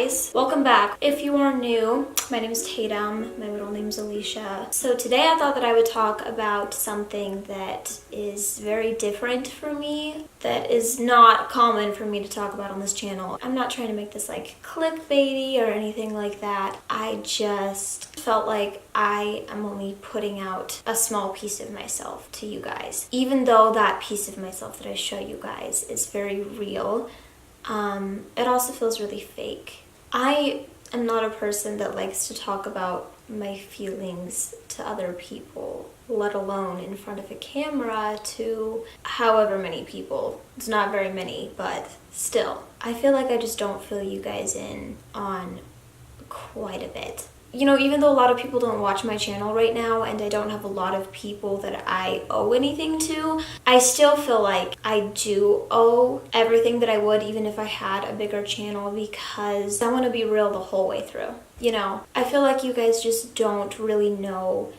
guys, welcome back. If you are new, my name is Tatum, my middle name is Elisha. So today I thought that I would talk about something that is very different for me, that is not common for me to talk about on this channel. I'm not trying to make this like clickbaity or anything like that. I just felt like I am only putting out a small piece of myself to you guys. Even though that piece of myself that I show you guys is very real, it also feels really fake. I am not a person that likes to talk about my feelings to other people, let alone in front of a camera to however many people. It's not very many, but still. I feel like I just don't fill you guys in on quite a bit. You know, even though a lot of people don't watch my channel right now and I don't have a lot of people that I owe anything to, I still feel like I do owe everything that I would even if I had a bigger channel, because I want to be real the whole way through. You know, I feel like you guys just don't really know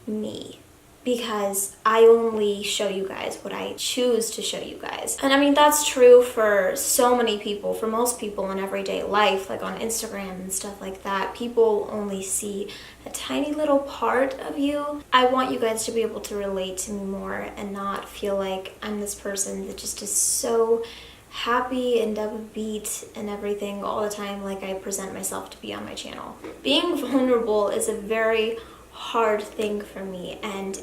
me, because I only show you guys what I choose to show you guys. And I mean, that's true for so many people, for most people in everyday life, like on Instagram and stuff like that. People only see a tiny little part of you. I want you guys to be able to relate to me more and not feel like I'm this person that just is so happy and upbeat and everything all the time like I present myself to be on my channel. Being vulnerable is a very hard thing for me, and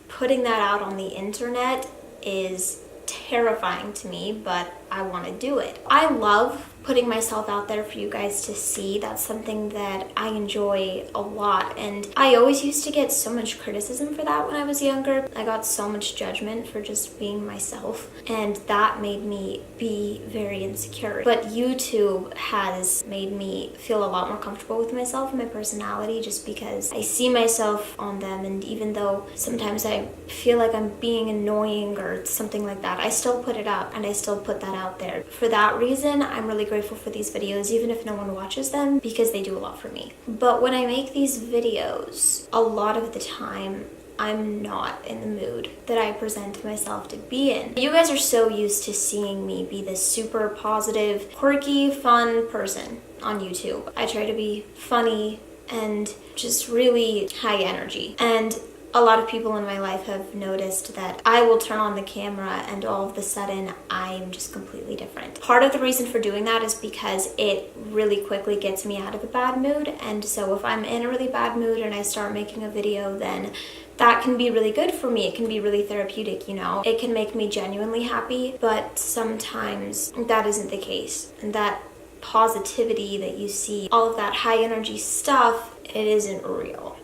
putting that out on the internet is terrifying to me, but I want to do it. I love putting myself out there for you guys to see. That's something that I enjoy a lot, and I always used to get so much criticism for that when I was younger. I got so much judgment for just being myself, and that made me be very insecure. But YouTube has made me feel a lot more comfortable with myself and my personality, just because I see myself on them, and even though sometimes I feel like I'm being annoying or something like that, I still put it up and I still put that out there. For that reason, I'm really grateful for these videos, even if no one watches them, because they do a lot for me. But when I make these videos, a lot of the time, I'm not in the mood that I present myself to be in. You guys are so used to seeing me be this super positive, quirky, fun person on YouTube. I try to be funny and just really high energy. And a lot of people in my life have noticed that I will turn on the camera and all of a sudden I'm just completely different. Part of the reason for doing that is because it really quickly gets me out of a bad mood, and so if I'm in a really bad mood and I start making a video, then that can be really good for me. It can be really therapeutic, you know? It can make me genuinely happy, but sometimes that isn't the case. And that positivity that you see, all of that high energy stuff, it isn't real.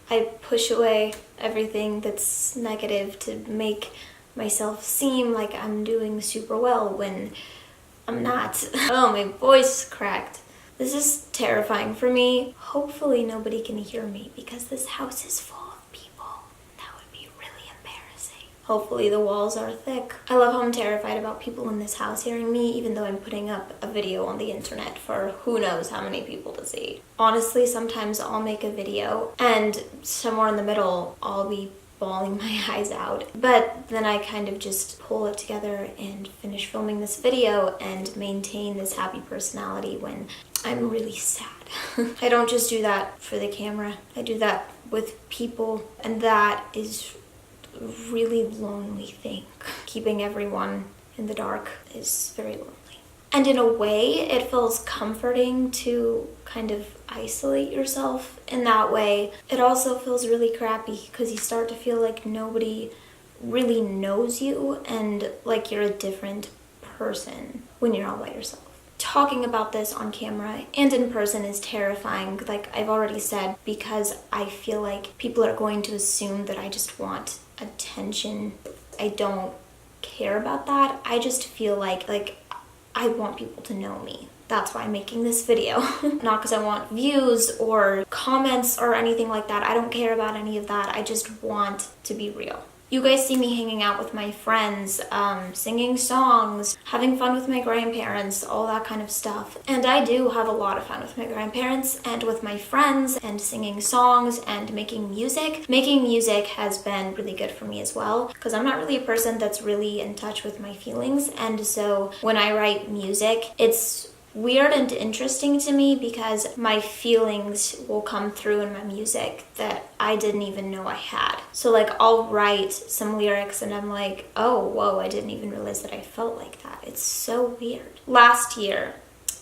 I push away everything that's negative to make myself seem like I'm doing super well when I'm not. Oh, my voice cracked. This is terrifying for me. Hopefully nobody can hear me, because this house is full of people. That would be really embarrassing. Hopefully the walls are thick. I love how I'm terrified about people in this house hearing me, even though I'm putting up a video on the internet for who knows how many people to see. Honestly, sometimes I'll make a video and somewhere in the middle I'll be bawling my eyes out. But then I kind of just pull it together and finish filming this video and maintain this happy personality when I'm really sad. I don't just do that for the camera. I do that with people, and that is a really lonely thing. Keeping everyone in the dark is very lonely. And in a way, it feels comforting to kind of isolate yourself in that way. It also feels really crappy because you start to feel like nobody really knows you and like you're a different person when you're all by yourself. Talking about this on camera and in person is terrifying, like I've already said, because I feel like people are going to assume that I just want attention. I don't care about that. I just feel like I want people to know me. That's why I'm making this video. Not because I want views or comments or anything like that. I don't care about any of that. I just want to be real. You guys see me hanging out with my friends, singing songs, having fun with my grandparents, all that kind of stuff. And I do have a lot of fun with my grandparents and with my friends and singing songs and making music. Making music has been really good for me as well, because I'm not really a person that's really in touch with my feelings. And so when I write music, it's weird and interesting to me because my feelings will come through in my music that I didn't even know I had. So like I'll write some lyrics and I'm like, oh, whoa, I didn't even realize that I felt like that. It's so weird. Last year,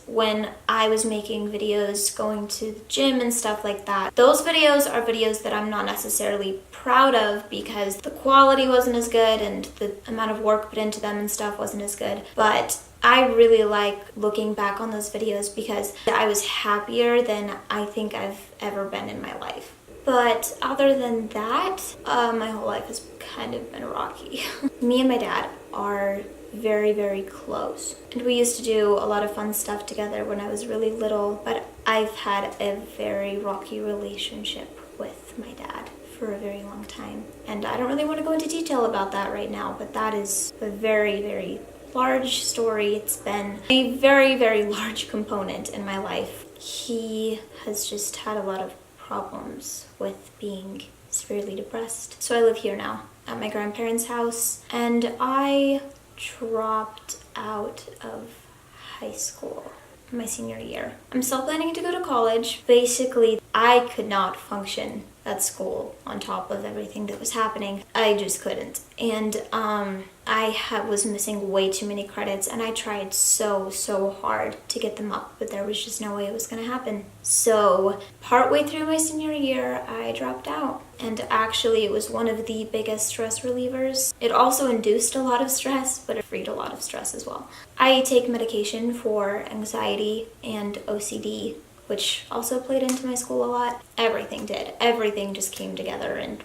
when I was making videos, going to the gym and stuff like that, those videos are videos that I'm not necessarily proud of because the quality wasn't as good and the amount of work put into them and stuff wasn't as good. But I really like looking back on those videos because I was happier than I think I've ever been in my life. But other than that, my whole life has kind of been rocky. Me and my dad are very, very close. And we used to do a lot of fun stuff together when I was really little, but I've had a very rocky relationship with my dad for a very long time. And I don't really want to go into detail about that right now, but that is a very, very large story. It's been a very, very large component in my life. He has just had a lot of problems with being severely depressed. So I live here now at my grandparents' house, and I dropped out of high school my senior year. I'm still planning to go to college. Basically, I could not function at school on top of everything that was happening. I just couldn't. And was missing way too many credits, and I tried so hard to get them up, but there was just no way it was gonna happen. So partway through my senior year, I dropped out. And actually, it was one of the biggest stress relievers. It also induced a lot of stress, but it freed a lot of stress as well. I take medication for anxiety and OCD, which also played into my school a lot. Everything did. Everything just came together and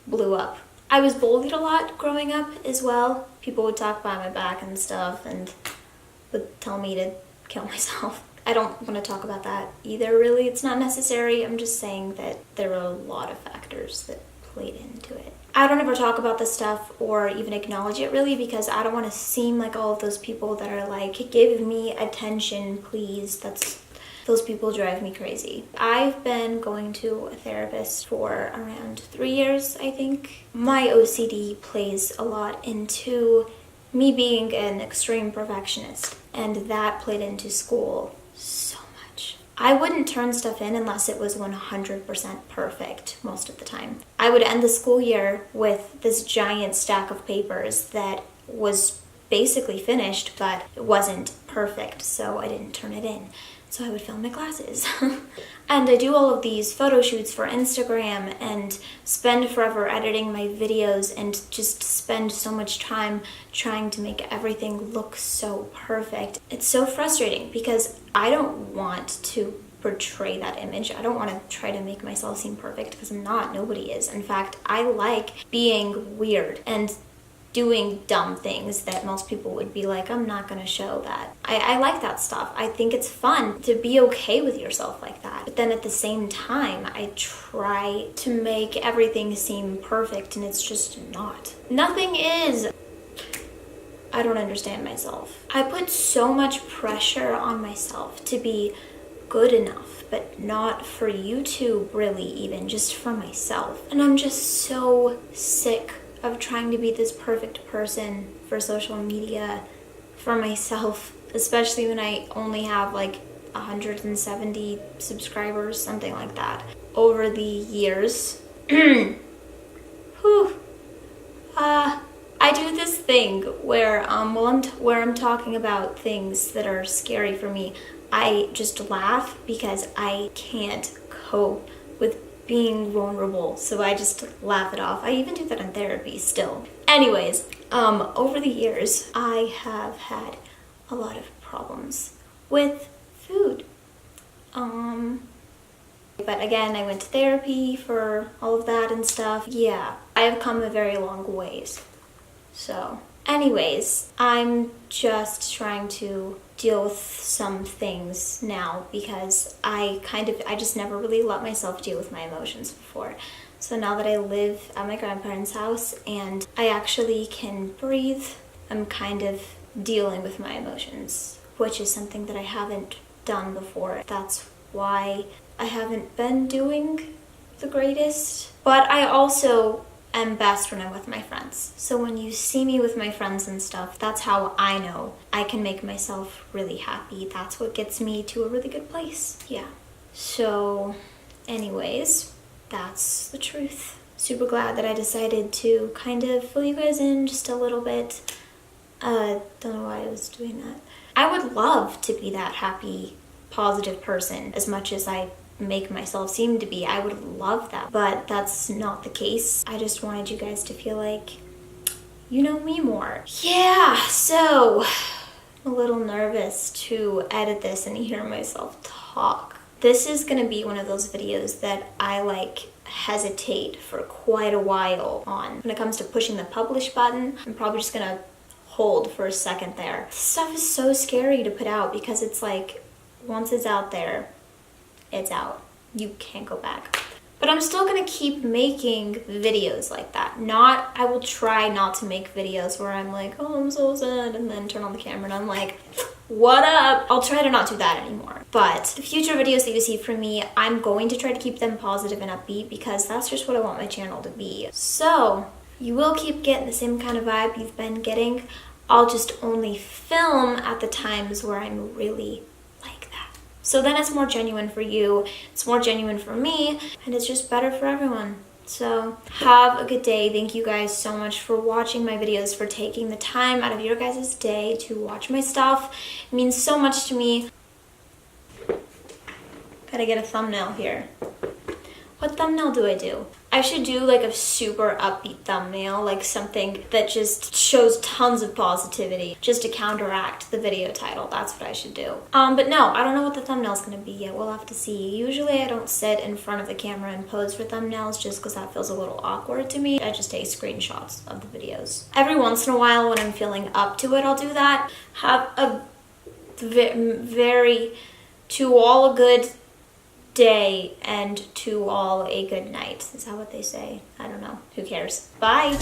blew up. I was bullied a lot growing up as well. People would talk behind my back and stuff and would tell me to kill myself. I don't want to talk about that either, really. It's not necessary. I'm just saying that there were a lot of factors that played into it. I don't ever talk about this stuff or even acknowledge it, really, because I don't want to seem like all of those people that are like, give me attention, please. Those people drive me crazy. I've been going to a therapist for around 3 years, I think. My OCD plays a lot into me being an extreme perfectionist, and that played into school so much. I wouldn't turn stuff in unless it was 100% perfect most of the time. I would end the school year with this giant stack of papers that was basically finished, but it wasn't perfect, so I didn't turn it in. So I would film my classes. And I do all of these photo shoots for Instagram and spend forever editing my videos and just spend so much time trying to make everything look so perfect. It's so frustrating because I don't want to portray that image. I don't want to try to make myself seem perfect because I'm not. Nobody is. In fact, I like being weird and doing dumb things that most people would be like, I'm not gonna show that. I like that stuff. I think it's fun to be okay with yourself like that. But then at the same time, I try to make everything seem perfect, and it's just not. Nothing is. I don't understand myself. I put so much pressure on myself to be good enough, but not for YouTube, really, even just for myself. And I'm just so sick of trying to be this perfect person for social media, for myself, especially when I only have like 170 subscribers, something like that. Over the years, I do this thing where I'm talking about things that are scary for me, I just laugh because I can't cope with being vulnerable, so I just laugh it off. I even do that in therapy still. Anyways, over the years, I have had a lot of problems with food. But again, I went to therapy for all of that and stuff. Yeah, I have come a very long ways. So, anyways, I'm just trying to deal with some things now because I just never really let myself deal with my emotions before. So now that I live at my grandparents' house and I actually can breathe, I'm kind of dealing with my emotions, which is something that I haven't done before. That's why I haven't been doing the greatest. But I also am best when I'm with my friends. So when you see me with my friends and stuff, that's how I know I can make myself really happy. That's what gets me to a really good place. Yeah. So anyways, that's the truth. Super glad that I decided to kind of fill you guys in just a little bit. Don't know why I was doing that. I would love to be that happy, positive person as much as I make myself seem to be. I would love that, but that's not the case. I just wanted you guys to feel like you know me more. Yeah, so I'm a little nervous to edit this and hear myself talk. This is gonna be one of those videos that I hesitate for quite a while on. When it comes to pushing the publish button, I'm probably just gonna hold for a second there. This stuff is so scary to put out because it's like, once it's out there, it's out. You can't go back. But I'm still gonna keep making videos like that. I will try not to make videos where I'm like, oh, I'm so sad, and then turn on the camera and I'm like, what up? I'll try to not do that anymore. But the future videos that you see from me, I'm going to try to keep them positive and upbeat because that's just what I want my channel to be. So you will keep getting the same kind of vibe you've been getting. I'll just only film at the times where I'm really like that. So then it's more genuine for you, it's more genuine for me, and it's just better for everyone. So have a good day. Thank you guys so much for watching my videos, for taking the time out of your guys' day to watch my stuff. It means so much to me. Gotta get a thumbnail here. What thumbnail do I do? I should do like a super upbeat thumbnail, like something that just shows tons of positivity, just to counteract the video title. That's what I should do. But no, I don't know what the thumbnail's gonna be yet. We'll have to see. Usually I don't sit in front of the camera and pose for thumbnails just because that feels a little awkward to me. I just take screenshots of the videos. Every once in a while when I'm feeling up to it, I'll do that. Have a to all a good day and to all a good night. Is that what they say? I don't know. Who cares? Bye.